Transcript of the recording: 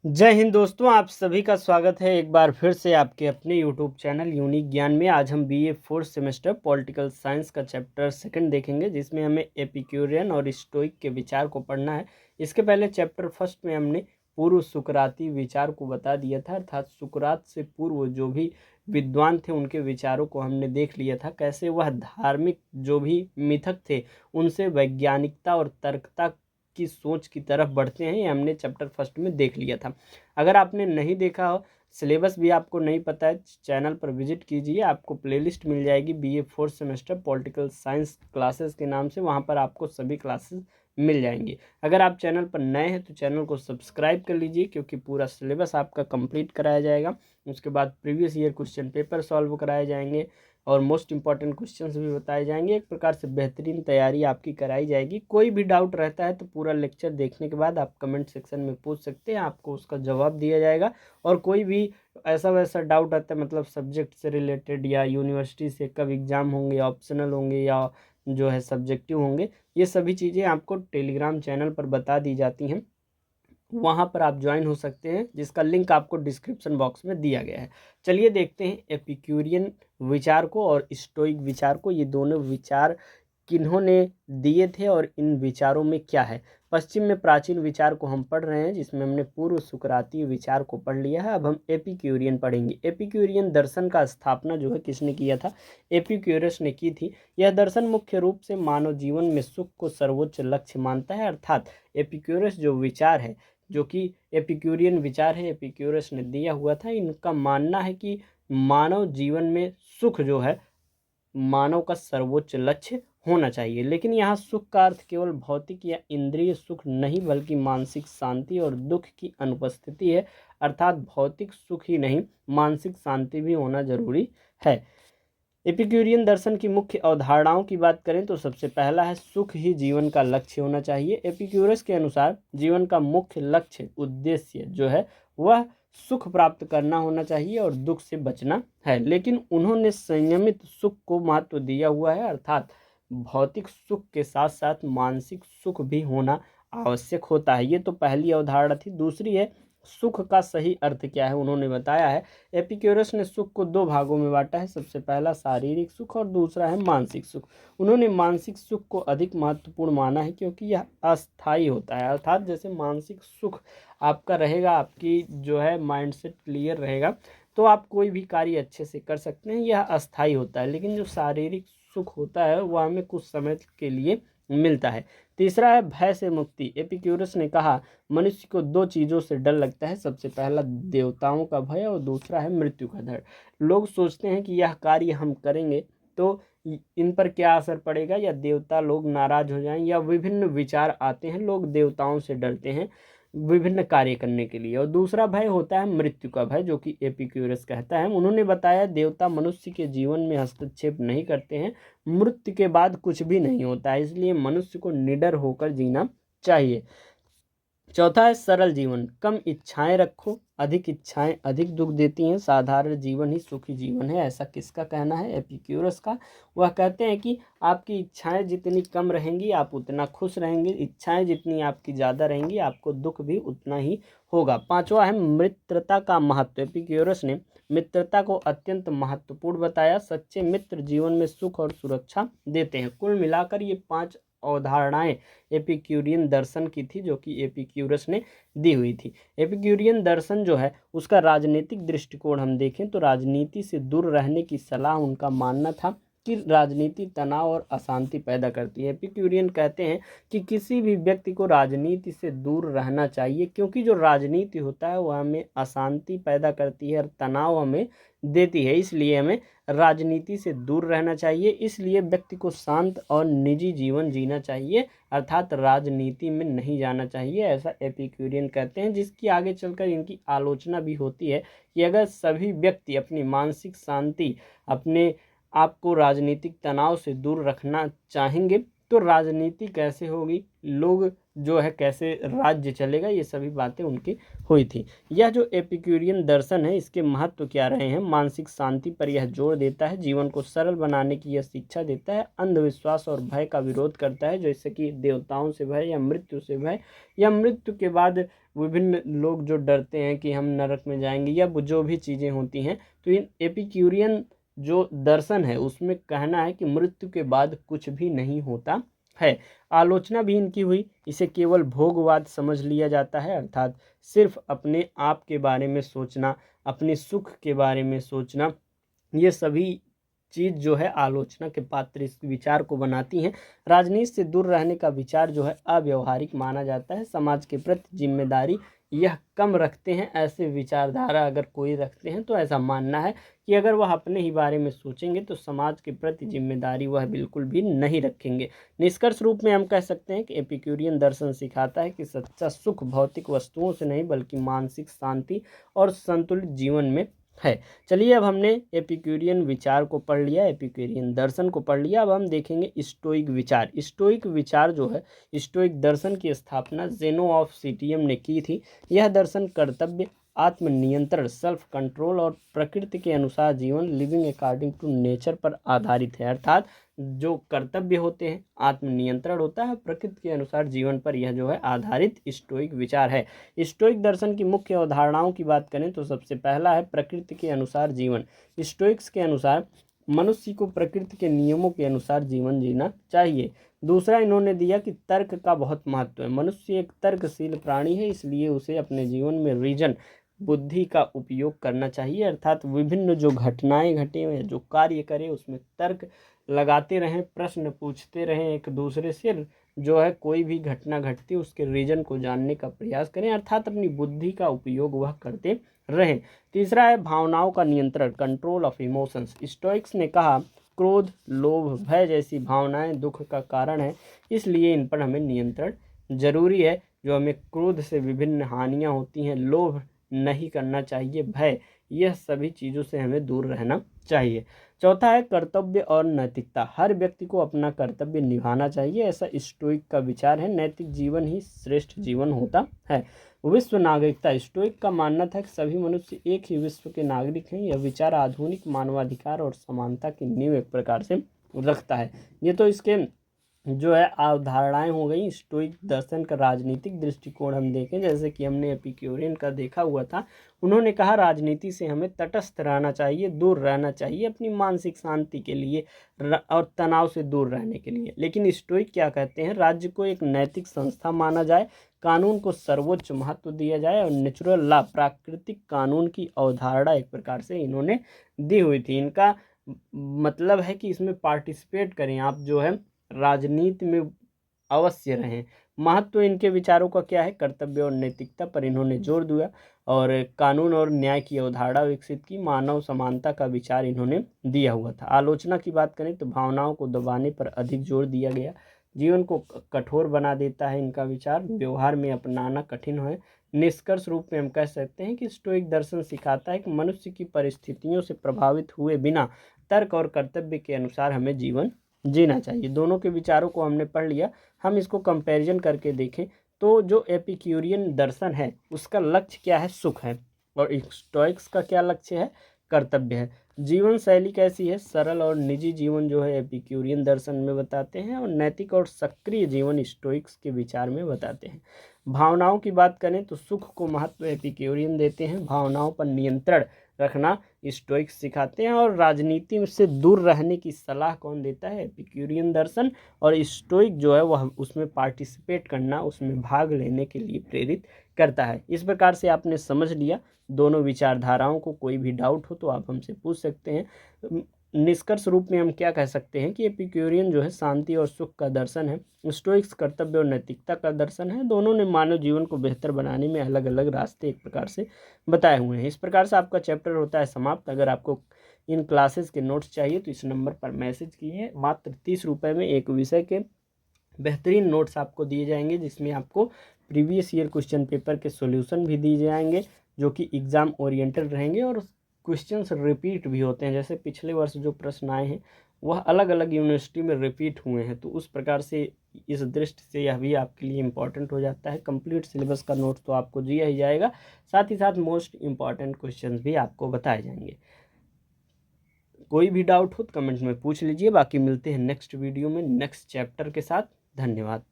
जय हिंद दोस्तों, आप सभी का स्वागत है एक बार फिर से आपके अपने यूट्यूब चैनल यूनिक ज्ञान में। आज हम BA fourth semester political science का चैप्टर सेकंड देखेंगे, जिसमें हमें एपिक्यूरियन और स्टोइक के विचार को पढ़ना है। इसके पहले चैप्टर फर्स्ट में हमने पूर्व सुकराती विचार को बता दिया था, अर्थात सुकरात से पूर्व जो भी विद्वान थे उनके विचारों को हमने देख लिया था, कैसे वह धार्मिक जो भी मिथक थे उनसे वैज्ञानिकता और तर्कता की सोच की तरफ बढ़ते हैं। ये हमने चैप्टर फर्स्ट में देख लिया था। अगर आपने नहीं देखा हो, सिलेबस भी आपको नहीं पता है, चैनल पर विजिट कीजिए, आपको प्लेलिस्ट मिल जाएगी BA fourth semester political science classes के नाम से। वहाँ पर आपको सभी क्लासेस मिल जाएंगी। अगर आप चैनल पर नए हैं तो चैनल को सब्सक्राइब कर लीजिए, क्योंकि पूरा सिलेबस आपका कंप्लीट कराया जाएगा। उसके बाद previous year question paper solve कराए जाएंगे और मोस्ट इंपॉर्टेंट क्वेश्चंस भी बताए जाएंगे। एक प्रकार से बेहतरीन तैयारी आपकी कराई जाएगी। कोई भी डाउट रहता है तो पूरा लेक्चर देखने के बाद आप कमेंट सेक्शन में पूछ सकते हैं, आपको उसका जवाब दिया जाएगा। और कोई भी ऐसा वैसा डाउट आता है, मतलब सब्जेक्ट से रिलेटेड या यूनिवर्सिटी से कब एग्ज़ाम होंगे, ऑप्शनल होंगे या जो है सब्जेक्टिव होंगे, ये सभी चीज़ें आपको टेलीग्राम चैनल पर बता दी जाती हैं। वहाँ पर आप ज्वाइन हो सकते हैं, जिसका लिंक आपको डिस्क्रिप्शन बॉक्स में दिया गया है। चलिए देखते हैं एपिक्यूरियन विचार को और स्टोइक विचार को। ये दोनों विचार किन्होंने दिए थे और इन विचारों में क्या है। पश्चिम में प्राचीन विचार को हम पढ़ रहे हैं, जिसमें हमने पूर्व सुकराती विचार को पढ़ लिया है। अब हम एपिक्यूरियन पढ़ेंगे। एपिक्यूरियन दर्शन का स्थापना जो है किसने किया था? एपिक्यूरस ने की थी। यह दर्शन मुख्य रूप से मानव जीवन में सुख को सर्वोच्च लक्ष्य मानता है, अर्थात एपिक्यूरस जो विचार है, जो कि एपिक्यूरियन विचार है, एपिक्यूरस ने दिया हुआ था। इनका मानना है कि मानव जीवन में सुख जो है मानव का सर्वोच्च लक्ष्य होना चाहिए। लेकिन यहाँ सुख का अर्थ केवल भौतिक या इंद्रिय सुख नहीं, बल्कि मानसिक शांति और दुख की अनुपस्थिति है। अर्थात भौतिक सुख ही नहीं, मानसिक शांति भी होना जरूरी है। एपिक्यूरियन दर्शन की मुख्य अवधारणाओं की बात करें तो सबसे पहला है सुख ही जीवन का लक्ष्य होना चाहिए। एपिक्यूरस के अनुसार जीवन का मुख्य लक्ष्य, उद्देश्य जो है वह सुख प्राप्त करना होना चाहिए और दुख से बचना है। लेकिन उन्होंने संयमित सुख को महत्व दिया हुआ है, अर्थात भौतिक सुख के साथ साथ मानसिक सुख भी होना आवश्यक होता है। ये तो पहली अवधारणा थी। दूसरी है सुख का सही अर्थ क्या है, उन्होंने बताया है। एपिक्यूरस ने सुख को दो भागों में बांटा है, सबसे पहला शारीरिक सुख और दूसरा है मानसिक सुख। उन्होंने मानसिक सुख को अधिक महत्वपूर्ण माना है, क्योंकि यह अस्थायी होता है। अर्थात जैसे मानसिक सुख आपका रहेगा, आपकी जो है माइंडसेट क्लियर रहेगा, तो आप कोई भी कार्य अच्छे से कर सकते हैं, यह अस्थायी होता है। लेकिन जो शारीरिक सुख होता है वह हमें कुछ समय के लिए मिलता है। तीसरा है भय से मुक्ति। एपिक्यूरस ने कहा मनुष्य को दो चीज़ों से डर लगता है, सबसे पहला देवताओं का भय और दूसरा है मृत्यु का डर। लोग सोचते हैं कि यह कार्य हम करेंगे तो इन पर क्या असर पड़ेगा, या देवता लोग नाराज हो जाएं, या विभिन्न विचार आते हैं। लोग देवताओं से डरते हैं विभिन्न कार्य करने के लिए। और दूसरा भय होता है मृत्यु का भय, जो कि एपिक्यूरस कहता है। उन्होंने बताया देवता मनुष्य के जीवन में हस्तक्षेप नहीं करते हैं, मृत्यु के बाद कुछ भी नहीं होता है, इसलिए मनुष्य को निडर होकर जीना चाहिए। चौथा है सरल जीवन। कम इच्छाएं रखो, अधिक इच्छाएं अधिक दुख देती हैं। साधारण जीवन ही सुखी जीवन है, ऐसा किसका कहना है? एपिक्यूरस का। वह कहते हैं कि आपकी इच्छाएं जितनी कम रहेंगी आप उतना खुश रहेंगे, इच्छाएं जितनी आपकी ज़्यादा रहेंगी आपको दुख भी उतना ही होगा। पांचवा है मित्रता का महत्व। एपिक्यूरस ने मित्रता को अत्यंत महत्वपूर्ण बताया। सच्चे मित्र जीवन में सुख और सुरक्षा देते हैं। कुल मिलाकर ये 5 अवधारणाएं एपिक्यूरियन दर्शन की थी, जो कि एपिक्यूरस ने दी हुई थी। एपिक्यूरियन दर्शन जो है उसका राजनीतिक दृष्टिकोण हम देखें तो राजनीति से दूर रहने की सलाह उनका मानना था कि राजनीति तनाव और अशांति पैदा करती है। एपिक्यूरियन कहते हैं कि किसी भी व्यक्ति को राजनीति से दूर रहना चाहिए, क्योंकि जो राजनीति होता है वह हमें अशांति पैदा करती है और तनाव हमें देती है, इसलिए हमें राजनीति से दूर रहना चाहिए। इसलिए व्यक्ति को शांत और निजी जीवन जीना चाहिए, अर्थात राजनीति में नहीं जाना चाहिए, ऐसा एपिक्यूरियन कहते हैं। जिसकी आगे चलकर इनकी आलोचना भी होती है कि अगर सभी व्यक्ति अपनी मानसिक शांति, अपने आपको राजनीतिक तनाव से दूर रखना चाहेंगे तो राजनीति कैसे होगी? लोग जो है कैसे राज्य चलेगा, ये सभी बातें उनकी हुई थी। यह जो एपिक्यूरियन दर्शन है इसके महत्व क्या रहे हैं? मानसिक शांति पर यह जोर देता है, जीवन को सरल बनाने की यह शिक्षा देता है, अंधविश्वास और भय का विरोध करता है, जैसे कि देवताओं से भय या मृत्यु से भय या मृत्यु के बाद विभिन्न लोग जो डरते हैं कि हम नरक में जाएंगे या जो भी चीज़ें होती हैं। तो इन एपिक्यूरियन जो दर्शन है उसमें कहना है कि मृत्यु के बाद कुछ भी नहीं होता है। आलोचना भी इनकी हुई, इसे केवल भोगवाद समझ लिया जाता है, अर्थात सिर्फ अपने आप के बारे में सोचना, अपने सुख के बारे में सोचना, ये सभी चीज़ जो है आलोचना के पात्र इस विचार को बनाती हैं। राजनीति से दूर रहने का विचार जो है अव्यवहारिक माना जाता है, समाज के प्रति जिम्मेदारी यह कम रखते हैं। ऐसे विचारधारा अगर कोई रखते हैं तो ऐसा मानना है कि अगर वह अपने ही बारे में सोचेंगे तो समाज के प्रति जिम्मेदारी वह बिल्कुल भी नहीं रखेंगे। निष्कर्ष रूप में हम कह सकते हैं कि एपिक्यूरियन दर्शन सिखाता है कि सच्चा सुख भौतिक वस्तुओं से नहीं बल्कि मानसिक शांति और संतुलित जीवन में है। चलिए, अब हमने एपिक्यूरियन विचार को पढ़ लिया, एपिक्यूरियन दर्शन को पढ़ लिया। अब हम देखेंगे स्टोइक विचार। स्टोइक विचार जो है, स्टोइक दर्शन की स्थापना जेनो ऑफ सिटियम ने की थी। यह दर्शन कर्तव्य, आत्मनियंत्रण, सेल्फ कंट्रोल और प्रकृति के अनुसार जीवन, लिविंग अकॉर्डिंग टू नेचर पर आधारित है। अर्थात जो कर्तव्य होते हैं, आत्मनियंत्रण होता है, प्रकृति के अनुसार जीवन पर यह जो है आधारित स्टोइक विचार है। स्टोइक दर्शन की मुख्य अवधारणाओं की बात करें तो सबसे पहला है प्रकृति के अनुसार जीवन। स्टोइक्स के अनुसार मनुष्य को प्रकृति के नियमों के अनुसार जीवन जीना चाहिए। दूसरा इन्होंने दिया कि तर्क का बहुत महत्व है। मनुष्य एक तर्कशील प्राणी है, इसलिए उसे अपने जीवन में रीजन, बुद्धि का उपयोग करना चाहिए, अर्थात विभिन्न जो घटनाएं घटे हुए जो कार्य करें उसमें तर्क लगाते रहें, प्रश्न पूछते रहें एक दूसरे से, जो है कोई भी घटना घटती उसके रीजन को जानने का प्रयास करें, अर्थात अपनी बुद्धि का उपयोग वह करते रहें। तीसरा है भावनाओं का नियंत्रण, कंट्रोल ऑफ इमोशंस। स्टोइक्स ने कहा क्रोध, लोभ, भय जैसी भावनाएं दुख का कारण है, इसलिए इन पर हमें नियंत्रण जरूरी है। जो हमें क्रोध से विभिन्न हानियां होती हैं, लोभ नहीं करना चाहिए, भय, यह सभी चीज़ों से हमें दूर रहना चाहिए। चौथा है कर्तव्य और नैतिकता। हर व्यक्ति को अपना कर्तव्य निभाना चाहिए, ऐसा स्टोइक का विचार है। नैतिक जीवन ही श्रेष्ठ जीवन होता है। विश्व नागरिकता। स्टोइक का मानना था कि सभी मनुष्य एक ही विश्व के नागरिक हैं। यह विचार आधुनिक मानवाधिकार और समानता की नींव एक प्रकार से रखता है। ये तो इसके जो है अवधारणाएं हो गई। स्टोइक दर्शन का राजनीतिक दृष्टिकोण हम देखें, जैसे कि हमने एपिक्यूरियन का देखा हुआ था। उन्होंने कहा राजनीति से हमें तटस्थ रहना चाहिए, दूर रहना चाहिए अपनी मानसिक शांति के लिए और तनाव से दूर रहने के लिए। लेकिन स्टोइक क्या कहते हैं? राज्य को एक नैतिक संस्था माना जाए, कानून को सर्वोच्च महत्व दिया जाए और नेचुरल लॉ, प्राकृतिक कानून की अवधारणा एक प्रकार से इन्होंने दी हुई थी। इनका मतलब है कि इसमें पार्टिसिपेट करें आप, जो है राजनीति में अवश्य रहें। महत्व इनके विचारों का क्या है? कर्तव्य और नैतिकता पर इन्होंने जोर दिया और कानून और न्याय की अवधारणा विकसित की। मानव समानता का विचार इन्होंने दिया हुआ था। आलोचना की बात करें तो भावनाओं को दबाने पर अधिक जोर दिया गया। जीवन को कठोर बना देता है इनका विचार, व्यवहार में अपनाना कठिन है। निष्कर्ष रूप में हम कह सकते हैं कि स्टोइक दर्शन सिखाता है कि मनुष्य की परिस्थितियों से प्रभावित हुए बिना तर्क और कर्तव्य के अनुसार हमें जीवन जीना चाहिए। दोनों के विचारों को हमने पढ़ लिया। हम इसको कंपैरिजन करके देखें तो जो एपिक्यूरियन दर्शन है उसका लक्ष्य क्या है? सुख है। और स्टोइक्स का क्या लक्ष्य है? कर्तव्य है। जीवन शैली कैसी है? सरल और निजी जीवन जो है एपिक्यूरियन दर्शन में बताते हैं और नैतिक और सक्रिय जीवन स्टोइक्स के विचार में बताते हैं। भावनाओं की बात करें तो सुख को महत्व एपिक्यूरियन देते हैं, भावनाओं पर नियंत्रण रखना स्टोइक्स सिखाते हैं और राजनीति से दूर रहने की सलाह कौन देता है? एपिक्यूरियन दर्शन। और स्टोइक जो है वह उसमें पार्टिसिपेट करना, उसमें भाग लेने के लिए प्रेरित करता है। इस प्रकार से आपने समझ लिया दोनों विचारधाराओं को। कोई भी डाउट हो तो आप हमसे पूछ सकते हैं। निष्कर्ष रूप में हम क्या कह सकते हैं कि एपिक्यूरियन जो है शांति और सुख का दर्शन है, स्टोइक्स कर्तव्य और नैतिकता का दर्शन है। दोनों ने मानव जीवन को बेहतर बनाने में अलग अलग रास्ते एक प्रकार से बताए हुए हैं। इस प्रकार से आपका चैप्टर होता है समाप्त। अगर आपको इन क्लासेस के नोट्स चाहिए तो इस नंबर पर मैसेज कीजिए। मात्र 30 रुपये में एक विषय के बेहतरीन नोट्स आपको दिए जाएंगे, जिसमें आपको प्रीवियस ईयर क्वेश्चन पेपर के सॉल्यूशन भी दिए जाएंगे जो कि एग्ज़ाम ओरिएंटेड रहेंगे और क्वेश्चंस रिपीट भी होते हैं। जैसे पिछले वर्ष जो प्रश्न आए हैं वह अलग अलग यूनिवर्सिटी में रिपीट हुए हैं। तो उस प्रकार से इस दृष्टि से यह भी आपके लिए इम्पॉर्टेंट हो जाता है। कंप्लीट सिलेबस का नोट तो आपको दिया ही जाएगा, साथ ही साथ मोस्ट इम्पॉर्टेंट क्वेश्चंस भी आपको बताए जाएंगे। कोई भी डाउट हो तो कमेंट में पूछ लीजिए। बाकी मिलते हैं नेक्स्ट वीडियो में नेक्स्ट चैप्टर के साथ। धन्यवाद।